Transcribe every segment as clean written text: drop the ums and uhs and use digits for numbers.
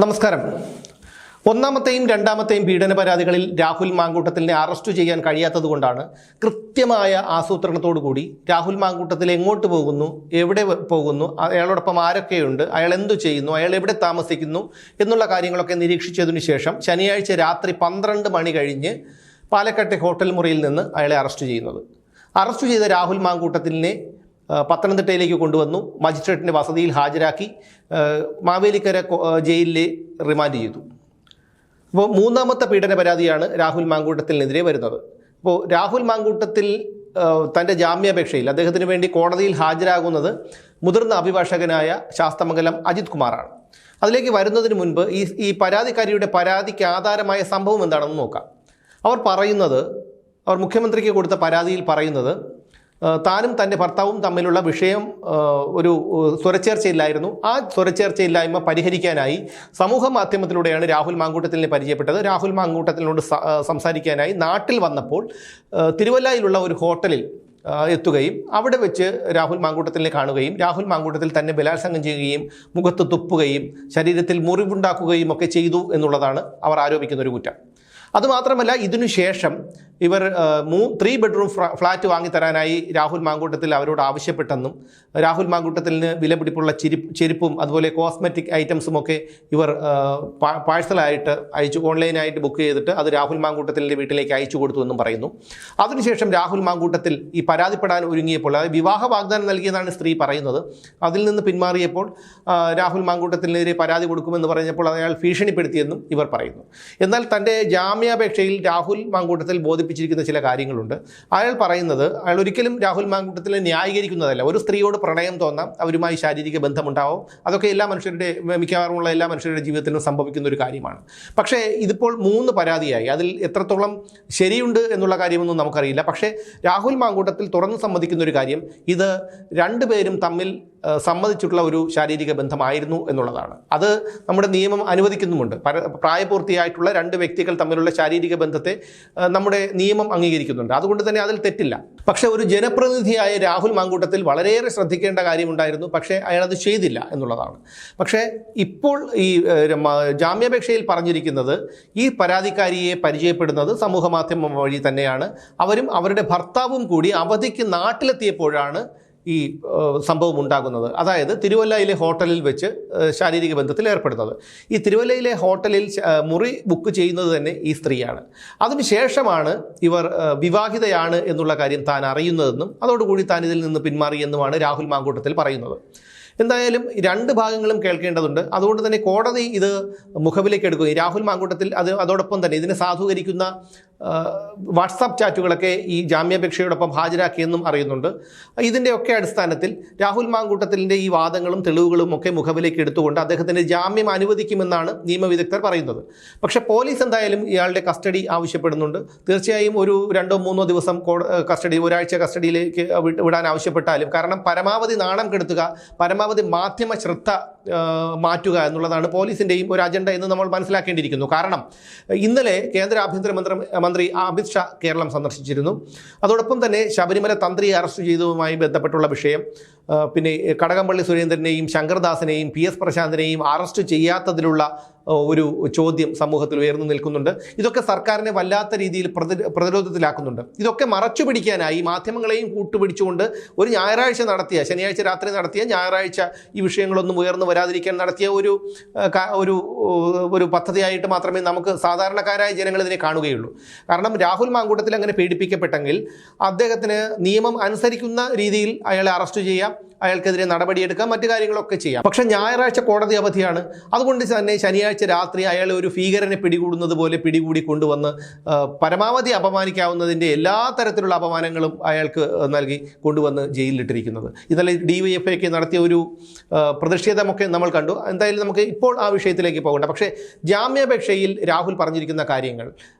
നമസ്കാരം. ഒന്നാമത്തെയും രണ്ടാമത്തെയും പീഡന പരാതികളിൽ രാഹുൽ മാങ്കൂട്ടത്തിലിനെ അറസ്റ്റ് ചെയ്യാൻ കഴിയാത്തതുകൊണ്ടാണ് കൃത്യമായ ആസൂത്രണത്തോടുകൂടി രാഹുൽ മാങ്കൂട്ടത്തിൽ എങ്ങോട്ട് പോകുന്നു, എവിടെ പോകുന്നു, അയാളോടൊപ്പം ആരൊക്കെയുണ്ട്, അയാൾ എന്തു ചെയ്യുന്നു, അയാൾ എവിടെ താമസിക്കുന്നു എന്നുള്ള കാര്യങ്ങളൊക്കെ നിരീക്ഷിച്ചതിനു ശേഷം ശനിയാഴ്ച രാത്രി 12 മണി കഴിഞ്ഞ് പാലക്കാട്ടെ ഹോട്ടൽ മുറിയിൽ നിന്ന് അയാളെ അറസ്റ്റ് ചെയ്യുന്നത്. അറസ്റ്റ് ചെയ്ത രാഹുൽ മാങ്കൂട്ടത്തിലിനെ പത്തനംതിട്ടയിലേക്ക് കൊണ്ടുവന്നു, മജിസ്ട്രേറ്റിൻ്റെ വസതിയിൽ ഹാജരാക്കി മാവേലിക്കര ജയിലിലെ റിമാൻഡ് ചെയ്തു. അപ്പോൾ മൂന്നാമത്തെ പീഡന പരാതിയാണ് രാഹുൽ മാങ്കൂട്ടത്തിനെതിരെ വരുന്നത്. അപ്പോൾ രാഹുൽ മാങ്കൂട്ടത്തിൽ തൻ്റെ ജാമ്യാപേക്ഷയിൽ അദ്ദേഹത്തിന് വേണ്ടി കോടതിയിൽ ഹാജരാകുന്നത് മുതിർന്ന അഭിഭാഷകനായ ശാസ്തമംഗലം അജിത് കുമാറാണ്. അതിലേക്ക് വരുന്നതിന് മുൻപ് ഈ പരാതിക്കാരിയുടെ പരാതിക്ക് ആധാരമായ സംഭവം എന്താണെന്ന് നോക്കാം. അവർ മുഖ്യമന്ത്രിക്ക് കൊടുത്ത പരാതിയിൽ പറയുന്നത് താനും തൻ്റെ ഭർത്താവും തമ്മിലുള്ള വിഷയം ഒരു സ്വരച്ചേർച്ചയില്ലായിരുന്നു. ആ സ്വരച്ചേർച്ചയില്ലായ്മ പരിഹരിക്കാനായി സമൂഹ മാധ്യമത്തിലൂടെയാണ് രാഹുൽ മാങ്കൂട്ടത്തിലിനെ പരിചയപ്പെട്ടത്. രാഹുൽ മാങ്കൂട്ടത്തിലിനോട് സംസാരിക്കാനായി നാട്ടിൽ വന്നപ്പോൾ തിരുവല്ലയിലുള്ള ഒരു ഹോട്ടലിൽ എത്തുകയും അവിടെ വെച്ച് രാഹുൽ മാങ്കൂട്ടത്തിലിനെ കാണുകയും രാഹുൽ മാങ്കൂട്ടത്തിൽ തന്നെ ബലാത്സംഗം ചെയ്യുകയും മുഖത്ത് തുപ്പുകയും ശരീരത്തിൽ മുറിവുണ്ടാക്കുകയും ഒക്കെ ചെയ്തു എന്നുള്ളതാണ് അവർ ആരോപിക്കുന്ന ഒരു കുറ്റം. അതുമാത്രമല്ല, ഇതിനുശേഷം ഇവർ 3 ബെഡ്റൂം ഫ്ലാറ്റ് വാങ്ങിത്തരാനായി രാഹുൽ മാങ്കൂട്ടത്തിൽ അവരോട് ആവശ്യപ്പെട്ടെന്നും രാഹുൽ മാങ്കൂട്ടത്തിലിന് വിലപിടിപ്പുള്ള ചെരുപ്പും അതുപോലെ കോസ്മെറ്റിക് ഐറ്റംസും ഒക്കെ ഇവർ പാഴ്സലായിട്ട് ഓൺലൈനായിട്ട് ബുക്ക് ചെയ്തിട്ട് അത് രാഹുൽ മാങ്കൂട്ടത്തിലിൻ്റെ വീട്ടിലേക്ക് അയച്ചു കൊടുത്തു എന്നും പറയുന്നു. അതിനുശേഷം രാഹുൽ മാങ്കൂട്ടത്തിൽ ഈ പരാതിപ്പെടാൻ ഒരുങ്ങിയപ്പോൾ, അതായത് വിവാഹ വാഗ്ദാനം നൽകിയതാണ് സ്ത്രീ പറയുന്നത്, അതിൽ നിന്ന് പിന്മാറിയപ്പോൾ രാഹുൽ മാങ്കൂട്ടത്തിനെതിരെ പരാതി കൊടുക്കുമെന്ന് പറഞ്ഞപ്പോൾ അയാൾ ഭീഷണിപ്പെടുത്തിയെന്നും ഇവർ പറയുന്നു. എന്നാൽ തൻ്റെ ജാമ്യാപേക്ഷയിൽ രാഹുൽ മാങ്കൂട്ടത്തിൽ ബോധിപ്പിച്ചിരിക്കുന്ന ചില കാര്യങ്ങളുണ്ട്. അയാൾ പറയുന്നത്, അയാൾ ഒരിക്കലും രാഹുൽ മാങ്കൂട്ടത്തിനെ ന്യായീകരിക്കുന്നതല്ല. ഒരു സ്ത്രീയോട് പ്രണയം തോന്നാം, അവരുമായി ശാരീരിക ബന്ധമുണ്ടാവും, അതൊക്കെ മിക്കവാറുമുള്ള എല്ലാ മനുഷ്യരുടെ ജീവിതത്തിലും സംഭവിക്കുന്ന ഒരു കാര്യമാണ്. പക്ഷേ ഇതിപ്പോൾ 3 പരാതിയായി. അതിൽ എത്രത്തോളം ശരിയുണ്ട് എന്നുള്ള കാര്യമൊന്നും നമുക്കറിയില്ല. പക്ഷേ രാഹുൽ മാങ്കൂട്ടത്തിൽ തുറന്നു സമ്മതിക്കുന്ന ഒരു കാര്യം, ഇത് രണ്ടുപേരും തമ്മിൽ സമ്മതിച്ചിട്ടുള്ള ഒരു ശാരീരിക ബന്ധമായിരുന്നു എന്നുള്ളതാണ്. അത് നമ്മുടെ നിയമം അനുവദിക്കുന്നുമുണ്ട്. പ്രായപൂർത്തിയായിട്ടുള്ള 2 വ്യക്തികൾ തമ്മിലുള്ള ശാരീരിക ബന്ധത്തെ നമ്മുടെ നിയമം അംഗീകരിക്കുന്നുണ്ട്. അതുകൊണ്ട് തന്നെ അതിൽ തെറ്റില്ല. പക്ഷേ ഒരു ജനപ്രതിനിധിയായ രാഹുൽ മാങ്കൂട്ടത്തിൽ വളരെയേറെ ശ്രദ്ധിക്കേണ്ട കാര്യമുണ്ടായിരുന്നു. പക്ഷേ അയാളത് ചെയ്തില്ല എന്നുള്ളതാണ്. പക്ഷേ ഇപ്പോൾ ഈ ജാമ്യാപേക്ഷയിൽ പറഞ്ഞിരിക്കുന്നത് ഈ പരാതിക്കാരിയെ പരിചയപ്പെടുന്നത് സമൂഹ മാധ്യമം വഴി തന്നെയാണ്. അവരും അവരുടെ ഭർത്താവും കൂടി അവധിക്ക് നാട്ടിലെത്തിയപ്പോഴാണ് ഈ സംഭവം ഉണ്ടാകുന്നത്. അതായത് തിരുവല്ലയിലെ ഹോട്ടലിൽ വെച്ച് ശാരീരിക ബന്ധത്തിൽ ഏർപ്പെടുന്നത്. ഈ തിരുവല്ലയിലെ ഹോട്ടലിൽ മുറി ബുക്ക് ചെയ്യുന്നത് തന്നെ ഈ സ്ത്രീയാണ്. അതിനുശേഷമാണ് ഇവർ വിവാഹിതയാണ് എന്നുള്ള കാര്യം താൻ അറിയുന്നതെന്നും അതോടുകൂടി താൻ ഇതിൽ നിന്ന് പിന്മാറിയെന്നുമാണ് രാഹുൽ മാങ്കൂട്ടത്തിൽ പറയുന്നത്. എന്തായാലും 2 ഭാഗങ്ങളും കേൾക്കേണ്ടതുണ്ട്. അതുകൊണ്ട് തന്നെ കോടതി ഇത് മുഖവിലേക്ക് എടുക്കുകയും രാഹുൽ മാങ്കൂട്ടത്തിൽ അതോടൊപ്പം തന്നെ ഇതിനെ സാധൂകരിക്കുന്ന വാട്സാപ്പ് ചാറ്റുകളൊക്കെ ഈ ജാമ്യാപേക്ഷയോടൊപ്പം ഹാജരാക്കിയെന്നും അറിയുന്നുണ്ട്. ഇതിൻ്റെയൊക്കെ അടിസ്ഥാനത്തിൽ രാഹുൽ മാങ്കൂട്ടത്തിലിൻ്റെ ഈ വാദങ്ങളും തെളിവുകളും ഒക്കെ മുഖവിലേക്ക് എടുത്തുകൊണ്ട് അദ്ദേഹത്തിൻ്റെ ജാമ്യം അനുവദിക്കുമെന്നാണ് നിയമവിദഗ്ധർ പറയുന്നത്. പക്ഷേ പോലീസ് എന്തായാലും ഇയാളുടെ കസ്റ്റഡി ആവശ്യപ്പെടുന്നുണ്ട്. തീർച്ചയായും ഒരു 2-3 ദിവസം ഒരാഴ്ച കസ്റ്റഡിയിലേക്ക് വിടാൻ ആവശ്യപ്പെട്ടാലും, കാരണം പരമാവധി നാണം കെടുത്തുക, പരമാവധി മാധ്യമ ശ്രദ്ധ മാറ്റുക എന്നുള്ളതാണ് പോലീസിൻ്റെയും ഒരു അജണ്ട എന്ന് നമ്മൾ മനസ്സിലാക്കേണ്ടിയിരിക്കുന്നു. കാരണം ഇന്നലെ കേന്ദ്ര ആഭ്യന്തര മന്ത്രി അമിത് ഷാ കേരളം സന്ദർശിച്ചിരുന്നു. അതോടൊപ്പം തന്നെ ശബരിമല തന്ത്രിയെ അറസ്റ്റ് ചെയ്തതുമായി ബന്ധപ്പെട്ടുള്ള വിഷയം, പിന്നെ കടകംപള്ളി സുരേന്ദ്രനെയും ശങ്കർദാസിനെയും PS പ്രശാന്തിനെയും അറസ്റ്റ് ചെയ്യാത്തതിലുള്ള ഒരു ചോദ്യം സമൂഹത്തിൽ ഉയർന്നു നിൽക്കുന്നുണ്ട്. ഇതൊക്കെ സർക്കാരിനെ വല്ലാത്ത രീതിയിൽ പ്രതിരോധത്തിലാക്കുന്നുണ്ട്. ഇതൊക്കെ മറച്ചു പിടിക്കാനായി മാധ്യമങ്ങളെയും കൂട്ടുപിടിച്ചുകൊണ്ട് ഒരു ശനിയാഴ്ച രാത്രി നടത്തിയ ഞായറാഴ്ച ഈ വിഷയങ്ങളൊന്നും ഉയർന്നു വരാതിരിക്കാൻ നടത്തിയ ഒരു പദ്ധതിയായിട്ട് മാത്രമേ നമുക്ക് സാധാരണക്കാരായ ജനങ്ങൾ ഇതിനെ കാണുകയുള്ളൂ. കാരണം രാഹുൽ മാങ്കൂട്ടത്തിൽ അങ്ങനെ പീഡിപ്പിക്കപ്പെട്ടെങ്കിൽ അദ്ദേഹത്തിന് നിയമം അനുസരിക്കുന്ന രീതിയിൽ അയാളെ അറസ്റ്റ് ചെയ്യാം, അയാൾക്കെതിരെ നടപടിയെടുക്കാം, മറ്റു കാര്യങ്ങളൊക്കെ ചെയ്യാം. പക്ഷേ ഞായറാഴ്ച കോടതി അവധിയാണ്. അതുകൊണ്ട് തന്നെ ശനിയാഴ്ച രാത്രി അയാളെ ഒരു ഭീകരനെ പിടികൂടുന്നത് പോലെ പിടികൂടി കൊണ്ടുവന്ന് പരമാവധി അപമാനിക്കാവുന്നതിൻ്റെ എല്ലാ തരത്തിലുള്ള അപമാനങ്ങളും അയാൾക്ക് നൽകി കൊണ്ടുവന്ന് ജയിലിലിട്ടിരിക്കുന്നത്. ഇന്നലെ DYFI നടത്തിയ ഒരു പ്രതിഷേധമൊക്കെ നമ്മൾ കണ്ടു. എന്തായാലും നമുക്ക് ഇപ്പോൾ ആ വിഷയത്തിലേക്ക് പോകണ്ട. പക്ഷേ ജാമ്യാപേക്ഷയിൽ രാഹുൽ പറഞ്ഞിരിക്കുന്ന കാര്യങ്ങൾ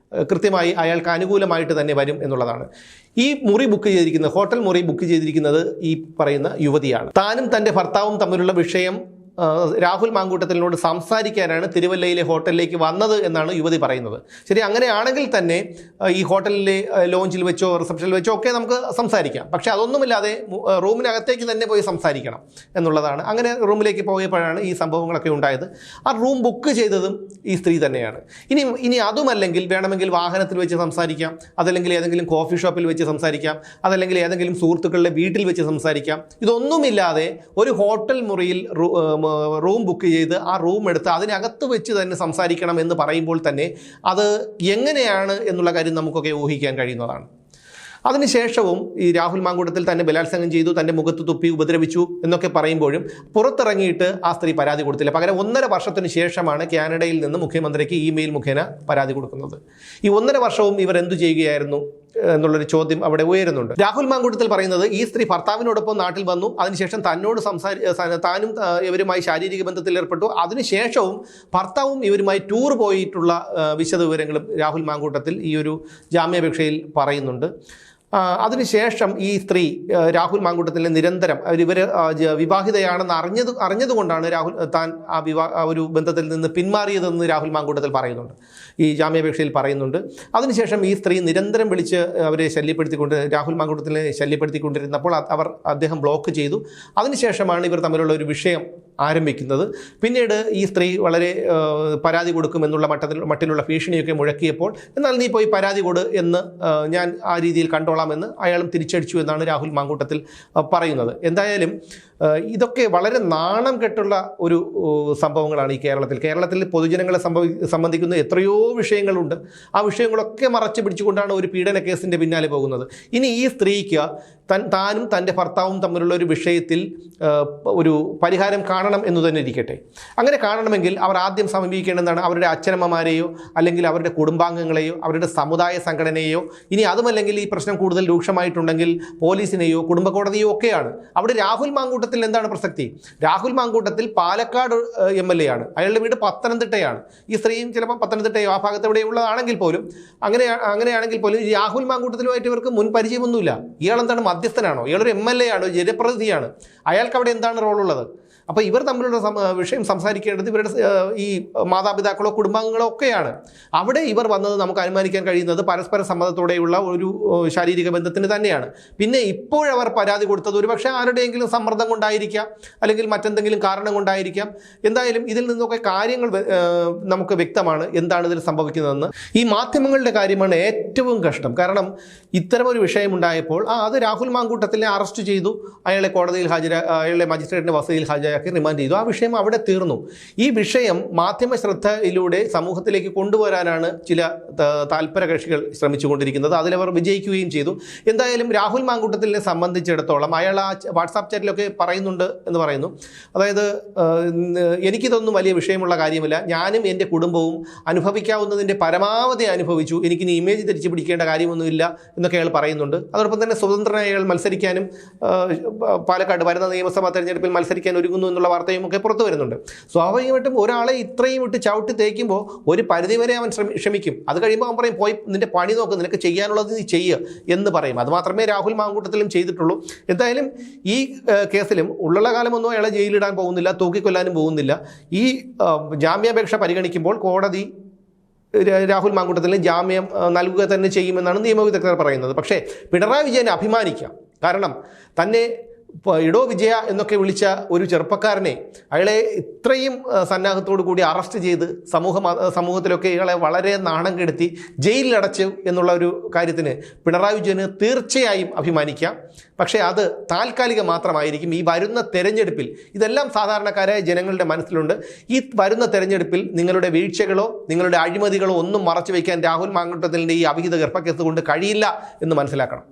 കൃത്യമായി അയാൾക്ക് അനുകൂലമായിട്ട് തന്നെ വരും എന്നുള്ളതാണ്. ഈ ഹോട്ടൽ മുറി ബുക്ക് ചെയ്തിരിക്കുന്നത് ഈ പറയുന്ന യുവതിയാണ്. താനും തൻ്റെ ഭർത്താവും തമ്മിലുള്ള വിഷയം രാഹുൽ മാങ്കൂട്ടത്തിനോട് സംസാരിക്കാനാണ് തിരുവല്ലയിലെ ഹോട്ടലിലേക്ക് വന്നത് എന്നാണ് യുവതി പറയുന്നത്. ശരി, അങ്ങനെയാണെങ്കിൽ തന്നെ ഈ ഹോട്ടലിലെ ലോഞ്ചിൽ വെച്ചോ റിസപ്ഷനിൽ വെച്ചോ ഒക്കെ നമുക്ക് സംസാരിക്കാം. പക്ഷേ അതൊന്നുമില്ലാതെ റൂമിനകത്തേക്ക് തന്നെ പോയി സംസാരിക്കണം എന്നുള്ളതാണ്. അങ്ങനെ റൂമിലേക്ക് പോയപ്പോഴാണ് ഈ സംഭവങ്ങളൊക്കെ ഉണ്ടായത്. ആ റൂം ബുക്ക് ചെയ്തതും ഈ സ്ത്രീ തന്നെയാണ്. ഇനി അതുമല്ലെങ്കിൽ വേണമെങ്കിൽ വാഹനത്തിൽ വെച്ച് സംസാരിക്കാം, അതല്ലെങ്കിൽ ഏതെങ്കിലും കോഫി ഷോപ്പിൽ വെച്ച് സംസാരിക്കാം, അതല്ലെങ്കിൽ ഏതെങ്കിലും സുഹൃത്തുക്കളുടെ വീട്ടിൽ വെച്ച് സംസാരിക്കാം. ഇതൊന്നുമില്ലാതെ ഒരു ഹോട്ടൽ മുറിയിൽ റൂം ബുക്ക് ചെയ്ത് ആ റൂം എടുത്ത് അതിനകത്ത് വെച്ച് തന്നെ സംസാരിക്കണം എന്ന് പറയുമ്പോൾ തന്നെ അത് എങ്ങനെയാണ് എന്നുള്ള കാര്യം നമുക്കൊക്കെ ഊഹിക്കാൻ കഴിയുന്നതാണ്. അതിനുശേഷവും ഈ രാഹുൽ മാങ്കൂട്ടത്തിൽ തന്നെ ബലാത്സംഗം ചെയ്തു, തൻ്റെ മുഖത്ത് തുപ്പി ഉപദ്രവിച്ചു എന്നൊക്കെ പറയുമ്പോഴും പുറത്തിറങ്ങിയിട്ട് ആ സ്ത്രീ പരാതി കൊടുത്തില്ല. പകരം 1.5 വർഷത്തിന് ശേഷമാണ് കാനഡയിൽ നിന്ന് മുഖ്യമന്ത്രിക്ക് ഇമെയിൽ മുഖേന പരാതി കൊടുക്കുന്നത്. ഈ 1.5 വർഷവും ഇവർ എന്തു ചെയ്യുകയായിരുന്നു എന്നുള്ളൊരു ചോദ്യം അവിടെ ഉയരുന്നുണ്ട്. രാഹുൽ മാങ്കൂട്ടത്തിൽ പറയുന്നത് ഈ സ്ത്രീ ഭർത്താവിനോടൊപ്പം നാട്ടിൽ വന്നു, അതിനുശേഷം തന്നോട് താനും ഇവരുമായി ശാരീരിക ബന്ധത്തിൽ ഏർപ്പെട്ടു, അതിനുശേഷവും ഭർത്താവും ഇവരുമായി ടൂർ പോയിട്ടുള്ള വിശദവിവരങ്ങളും രാഹുൽ മാങ്കൂട്ടത്തിൽ ഈ ഒരു ജാമ്യാപേക്ഷയിൽ പറയുന്നുണ്ട്. അതിനുശേഷം ഈ സ്ത്രീ രാഹുൽ മാങ്കൂട്ടത്തിലെ നിരന്തരം ഇവർ വിവാഹിതയാണെന്ന് അറിഞ്ഞതുകൊണ്ടാണ് താൻ ആ ഒരു ബന്ധത്തിൽ നിന്ന് പിന്മാറിയതെന്ന് രാഹുൽ മാങ്കൂട്ടത്തിൽ പറയുന്നുണ്ട്, ഈ ജാമ്യാപേക്ഷയിൽ പറയുന്നുണ്ട്. അതിനുശേഷം ഈ സ്ത്രീ നിരന്തരം വിളിച്ച് അവരെ രാഹുൽ മാങ്കൂട്ടത്തിനെ ശല്യപ്പെടുത്തിക്കൊണ്ടിരുന്നപ്പോൾ അദ്ദേഹം ബ്ലോക്ക് ചെയ്തു. അതിനുശേഷമാണ് ഇവർ തമ്മിലുള്ള ഒരു വിഷയം ആരംഭിക്കുന്നത്. പിന്നീട് ഈ സ്ത്രീ വളരെ പരാതി കൊടുക്കുമെന്നുള്ള മട്ടിലുള്ള ഭീഷണിയൊക്കെ മുഴക്കിയപ്പോൾ എന്നാൽ നീ പോയി പരാതി കൊടു എന്ന് ഞാൻ ആ രീതിയിൽ കണ്ടോളാമെന്ന് അയാളും തിരിച്ചടിച്ചു എന്നാണ് രാഹുൽ മാങ്കൂട്ടത്തിൽ പറയുന്നത്. എന്തായാലും ഇതൊക്കെ വളരെ നാണം കെട്ടുള്ള ഒരു സംഭവങ്ങളാണ് ഈ കേരളത്തിൽ പൊതുജനങ്ങളെ സംബന്ധിക്കുന്ന എത്രയോ വിഷയങ്ങളുണ്ട്. ആ വിഷയങ്ങളൊക്കെ മറച്ചു പിടിച്ചുകൊണ്ടാണ് ഒരു പീഡന കേസിൻ്റെ പിന്നാലെ പോകുന്നത്. ഇനി ഈ സ്ത്രീക്ക് താനും തൻ്റെ ഭർത്താവും തമ്മിലുള്ള ഒരു വിഷയത്തിൽ ഒരു പരിഹാരം കാണണം എന്ന് തന്നെ ഇരിക്കട്ടെ. അങ്ങനെ കാണണമെങ്കിൽ അവർ ആദ്യം സമീപിക്കേണ്ടതാണ് അവരുടെ അച്ഛനമ്മമാരെയോ അല്ലെങ്കിൽ അവരുടെ കുടുംബാംഗങ്ങളെയോ അവരുടെ സമുദായ സംഘടനയെയോ, ഇനി അതുമല്ലെങ്കിൽ ഈ പ്രശ്നം കൂടുതൽ രൂക്ഷമായിട്ടുണ്ടെങ്കിൽ പോലീസിനെയോ കുടുംബ കോടതിയോ ഒക്കെയാണ്. അവിടെ രാഹുൽ മാങ്കൂട്ടത്തിൽ എന്താണ് പ്രസക്തി? രാഹുൽ മാങ്കൂട്ടത്തിൽ പാലക്കാട് MLA ആണ്, അയാളുടെ വീട് പത്തനംതിട്ടയാണ്. ഈ സ്ത്രീയും ചിലപ്പോൾ പത്തനംതിട്ടയോ ആ ഭാഗത്ത് എവിടെയുള്ളതാണെങ്കിൽ പോലും അങ്ങനെയാണെങ്കിൽ പോലും രാഹുൽ മാങ്കൂട്ടത്തിലുമായിട്ട് ഇവർക്ക് മുൻ പരിചയമൊന്നുമില്ല. ഇയാളെന്താണ് മധ്യസ്ഥനാണോ? ഇയാളൊരു MLA ആണ്, ജനപ്രതിനിധിയാണ്. അയാൾക്ക് അവിടെ എന്താണ് റോളുള്ളത്? അപ്പോൾ ഇവർ തമ്മിലുള്ള വിഷയം സംസാരിക്കേണ്ടത് ഇവരുടെ ഈ മാതാപിതാക്കളോ കുടുംബാംഗങ്ങളോ ഒക്കെയാണ്. അവിടെ ഇവർ വന്നത് നമുക്ക് അനുമാനിക്കാൻ കഴിയുന്നത് പരസ്പര സമ്മതത്തോടെയുള്ള ഒരു ശാരീരിക ബന്ധത്തിന് തന്നെയാണ്. പിന്നെ ഇപ്പോഴവർ പരാതി കൊടുത്തത് ഒരുപക്ഷെ ആരുടെയെങ്കിലും സമ്മർദ്ദം കൊണ്ടായിരിക്കാം, അല്ലെങ്കിൽ മറ്റെന്തെങ്കിലും കാരണം കൊണ്ടായിരിക്കാം. എന്തായാലും ഇതിൽ നിന്നൊക്കെ കാര്യങ്ങൾ നമുക്ക് വ്യക്തമാണ് എന്താണ് ഇതിൽ സംഭവിക്കുന്നതെന്ന്. ഈ മാധ്യമങ്ങളുടെ കാര്യമാണ് ഏറ്റവും കഷ്ടം. കാരണം ഇത്തരമൊരു വിഷയമുണ്ടായപ്പോൾ അത് രാഹുൽ മാങ്കൂട്ടത്തിനെ അറസ്റ്റ് ചെയ്തു, അയാളെ അയാളെ മജിസ്ട്രേറ്റിൻ്റെ വസതിയിൽ ഹാജരാക്കി റിമാൻഡ് ചെയ്തു. ആ വിഷയം അവിടെ തീർന്നു. ഈ വിഷയം മാധ്യമ ശ്രദ്ധയിലൂടെ സമൂഹത്തിലേക്ക് കൊണ്ടുവരാനാണ് ചില താല്പര കക്ഷികൾ ശ്രമിച്ചുകൊണ്ടിരിക്കുന്നത്. അതിലവർ വിജയിക്കുകയും ചെയ്തു. എന്തായാലും രാഹുൽ മാങ്കൂട്ടത്തിനെ സംബന്ധിച്ചിടത്തോളം അയാൾ ആ വാട്സാപ്പ് ചാറ്റിലൊക്കെ പറയുന്നുണ്ട് എന്ന് പറയുന്നു. അതായത് എനിക്കിതൊന്നും വലിയ വിഷയമുള്ള കാര്യമില്ല, ഞാനും എൻ്റെ കുടുംബവും അനുഭവിക്കാവുന്നതിൻ്റെ പരമാവധി അനുഭവിച്ചു, എനിക്കിനി ഇമേജ് തിരിച്ചു പിടിക്കേണ്ട കാര്യമൊന്നുമില്ല എന്നൊക്കെ അയാൾ പറയുന്നുണ്ട്. അതോടൊപ്പം തന്നെ സ്വതന്ത്രനായി അയാൾ മത്സരിക്കാനും പാലക്കാട് വരുന്ന നിയമസഭാ തെരഞ്ഞെടുപ്പിൽ മത്സരിക്കാൻ ഒരുങ്ങുന്നു എന്നുള്ള വാർത്തയും ഒക്കെ പുറത്തു വരുന്നുണ്ട്. സ്വാഭാവികമായിട്ടും ഒരാളെ ഇത്രയും ഇട്ട് ചവിട്ടി തേക്കുമ്പോൾ ഒരു പരിധിവരെ അവൻ ക്ഷമിക്കും. അത് കഴിയുമ്പോൾ അവൻ പറയും, പോയി നിന്റെ പണി നോക്ക്, നിനക്ക് ചെയ്യാനുള്ളത് നീ ചെയ്യുക എന്ന് പറയും. അത് മാത്രമേ രാഹുൽ മാങ്കൂട്ടത്തിലും ചെയ്തിട്ടുള്ളൂ. എന്തായാലും ഈ കേസിലും ഉള്ള കാലമൊന്നും അയാളെ ജയിലിടാൻ പോകുന്നില്ല, തൂക്കിക്കൊല്ലാനും പോകുന്നില്ല. ഈ ജാമ്യാപേക്ഷ പരിഗണിക്കുമ്പോൾ കോടതി രാഹുൽ മാങ്കൂട്ടത്തിന് ജാമ്യം നൽകുക തന്നെ ചെയ്യുമെന്നാണ് നിയമവിദഗ്ധർ പറയുന്നത്. പക്ഷേ പിണറായി വിജയനെ അഭിമാനിക്കാം. കാരണം തന്നെ ഇടോ വിജയ എന്നൊക്കെ വിളിച്ച ഒരു ചെറുപ്പക്കാരനെ അയാളെ ഇത്രയും സന്നാഹത്തോടു കൂടി അറസ്റ്റ് ചെയ്ത് സമൂഹത്തിലൊക്കെ ഇയാളെ വളരെ നാണം കെടുത്തി ജയിലിലടച്ചു എന്നുള്ള ഒരു കാര്യത്തിന് പിണറായി വിജയന് തീർച്ചയായും അഭിമാനിക്കാം. പക്ഷേ അത് താൽക്കാലികം മാത്രമായിരിക്കും. ഈ വരുന്ന തെരഞ്ഞെടുപ്പിൽ ഇതെല്ലാം സാധാരണക്കാരായ ജനങ്ങളുടെ മനസ്സിലുണ്ട്. ഈ വരുന്ന തെരഞ്ഞെടുപ്പിൽ നിങ്ങളുടെ വീഴ്ചകളോ നിങ്ങളുടെ അഴിമതികളോ ഒന്നും മറച്ചു വയ്ക്കാൻ രാഹുൽ മാങ്കൂട്ടത്തിൻ്റെ ഈ അവിഹിത ഗർഭക്കേസ് കൊണ്ട് കഴിയില്ല എന്ന് മനസ്സിലാക്കണം.